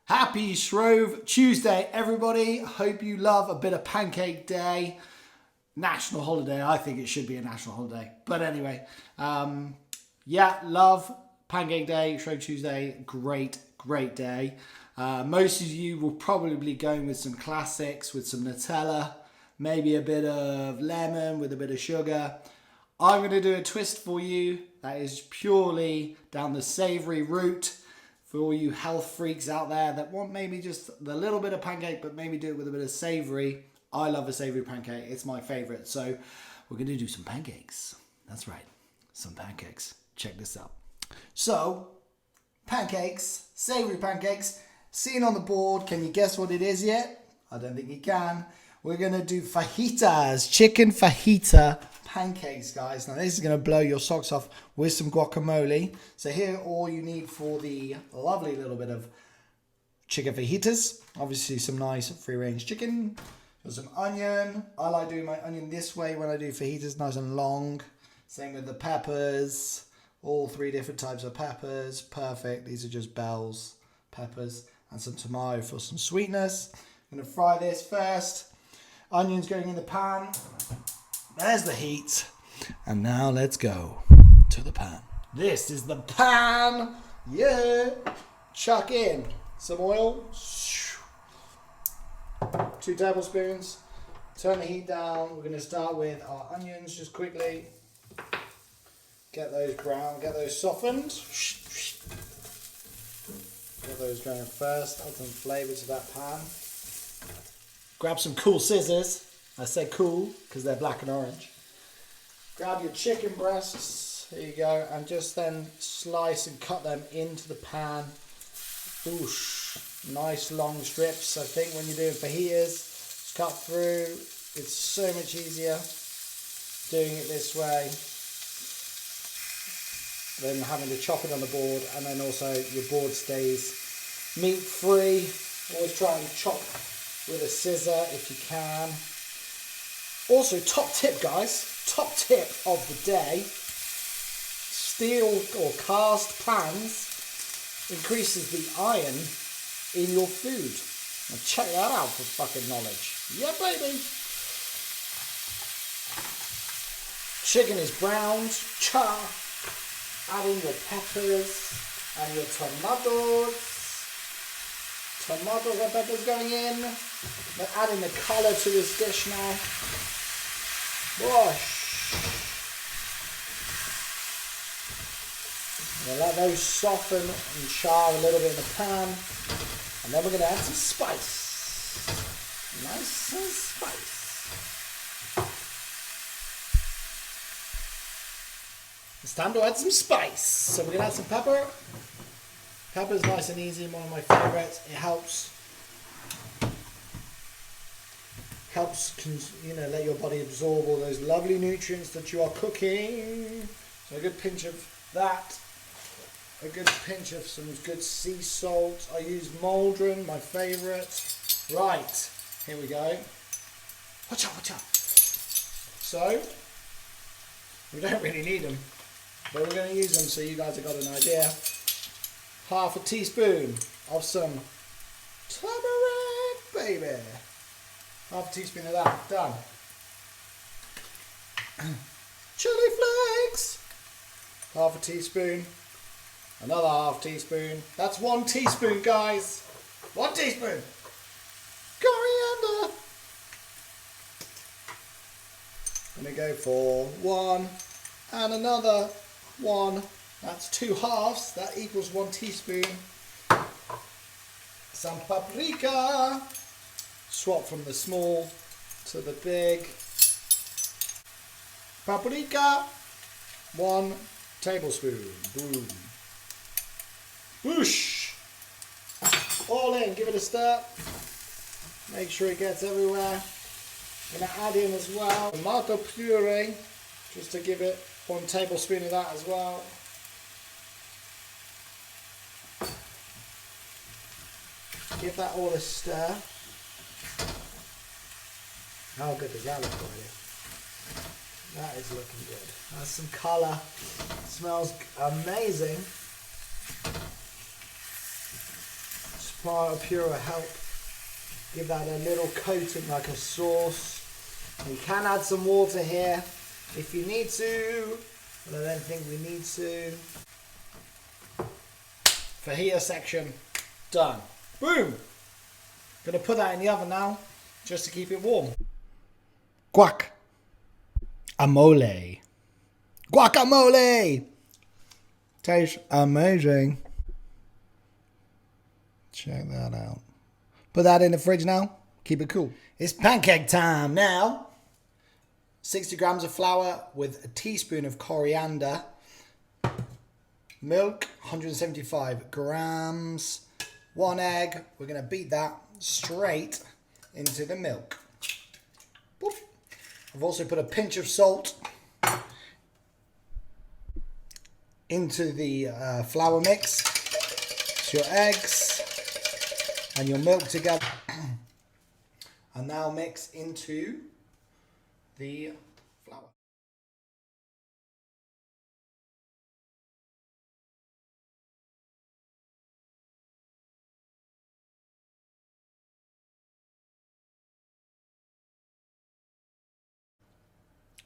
Happy Shrove Tuesday, everybody. Hope you love a bit of Pancake Day. National holiday. I think it should be a national holiday. But anyway, love Pancake Day, Shrove Tuesday. Great day. Most of you will probably be going with some classics, with some Nutella, maybe a bit of lemon with a bit of sugar. I'm going to do a twist for you that is purely down the savoury route. For all you health freaks out there that want maybe just a little bit of pancake, but maybe do it with a bit of savoury. I love a savoury pancake. It's my favourite. So we're going to do some pancakes. That's right. Some pancakes. Check this out. So, pancakes, savoury pancakes. Seen on the board. Can you guess what it is yet? I don't think you can. We're going to do fajitas. Chicken fajita pancakes, guys. Now this is going to blow your socks off with some guacamole. So here all you need for the lovely little bit of chicken fajitas. Obviously some nice free range chicken. There's some onion. I like doing my onion this way when I do fajitas, nice and long. Same with the peppers. All three different types of peppers. Perfect. These are just bells peppers. And some tomato for some sweetness. I'm going to fry this first. Onions going in the pan. There's the heat. And now let's go to the pan. This is the pan. Yeah. Chuck in some oil. 2 tablespoons. Turn the heat down. We're going to start with our onions just quickly. Get those brown. Get those softened. Get those going first. Add some flavour to that pan. Grab some cool scissors. I say cool because they're black and orange. Grab your chicken breasts, there you go, and just then slice and cut them into the pan. Whoosh, nice long strips. I think when you're doing fajitas, just cut through. It's so much easier doing it this way than having to chop it on the board, and then also your board stays meat free. Always try and chop with a scissor if you can. Also, top tip, guys, top tip of the day, steel or cast pans increases the iron in your food. Now check that out for fucking knowledge. Yeah, baby. Chicken is browned, char, add in your peppers and your tomatoes. Tomatoes and peppers going in. Then adding the colour to this dish now. Wash. We'll let those soften and char a little bit in the pan. And then we're going to add some spice. Nice and spice. It's time to add some spice. So we're going to add some pepper. Pepper's nice and easy, one of my favourites. It helps let your body absorb all those lovely nutrients that you are cooking. So a good pinch of that, a good pinch of some good sea salt. I use Maldron, my favourite. Right, here we go. Watch out. So, we don't really need them, but we're going to use them so you guys have got an idea. Half a teaspoon of some turmeric, baby. Half a teaspoon of that, done. Chili flakes, half a teaspoon. Another half teaspoon. That's 1 teaspoon, guys. 1 teaspoon. Coriander. I'm going to go for 1 and another 1. That's 2 halves. That equals 1 teaspoon. Some paprika. Swap from the small to the big. Paprika. 1 tablespoon. Boom. Whoosh. All in. Give it a stir. Make sure it gets everywhere. I'm going to add in as well tomato puree. Just to give it 1 tablespoon of that as well. Give that all a stir. How good does that look already? That is looking good. That's some colour. Smells amazing. tomato puree help give that a little coating like a sauce. You can add some water here if you need to, but I don't think we need to. Fajita section done. Boom! Gonna put that in the oven now just to keep it warm. Guacamole. Guacamole! Tastes amazing. Check that out. Put that in the fridge now. Keep it cool. It's pancake time now. 60 grams of flour with a teaspoon of coriander. Milk, 175 grams. 1 egg. We're going to beat that straight into the milk. Boop. I've also put a pinch of salt into the flour mix. It's your eggs and your milk together. And now mix into the flour.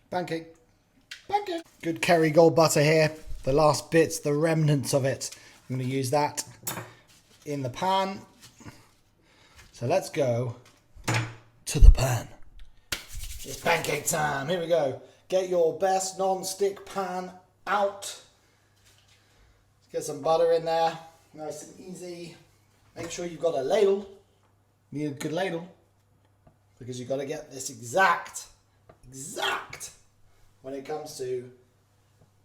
Pancake. Good Kerrygold butter here. The last bits, the remnants of it. I'm going to use that in the pan. So let's go to the pan. It's pancake time. Here we go. Get your best non-stick pan out. Get some butter in there. Nice and easy. Make sure you've got a ladle. You need a good ladle because you've got to get this exact when it comes to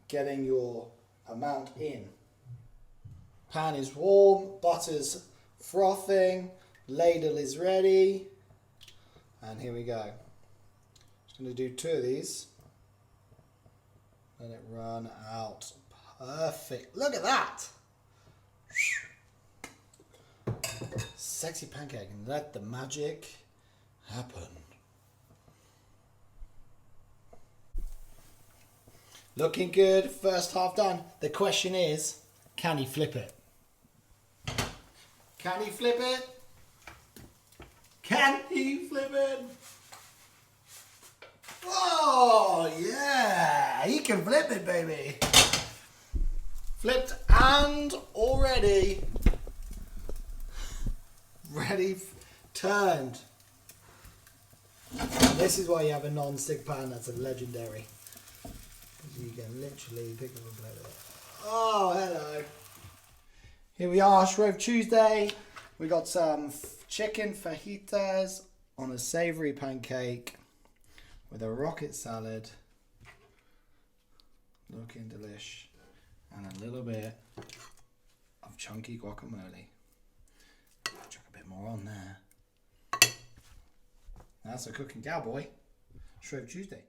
getting your amount in. Pan is warm, butter's frothing, ladle is ready, and here we go. Just going to do 2 of these. Let it run out. Perfect. Look at that. Sexy pancake, and let the magic happen. Looking good, first half done. The question is, can he flip it? Can he flip it? Can he flip it? Oh, yeah, he can flip it, baby. Flipped and already ready, turned. This is why you have a non-stick pan. That's a legendary. You can literally pick up a plate of it. Oh, hello. Here we are, Shrove Tuesday. We got some chicken fajitas on a savoury pancake with a rocket salad. Looking delish. And a little bit of chunky guacamole. Chuck a bit more on there. That's a cooking cowboy. Shrove Tuesday.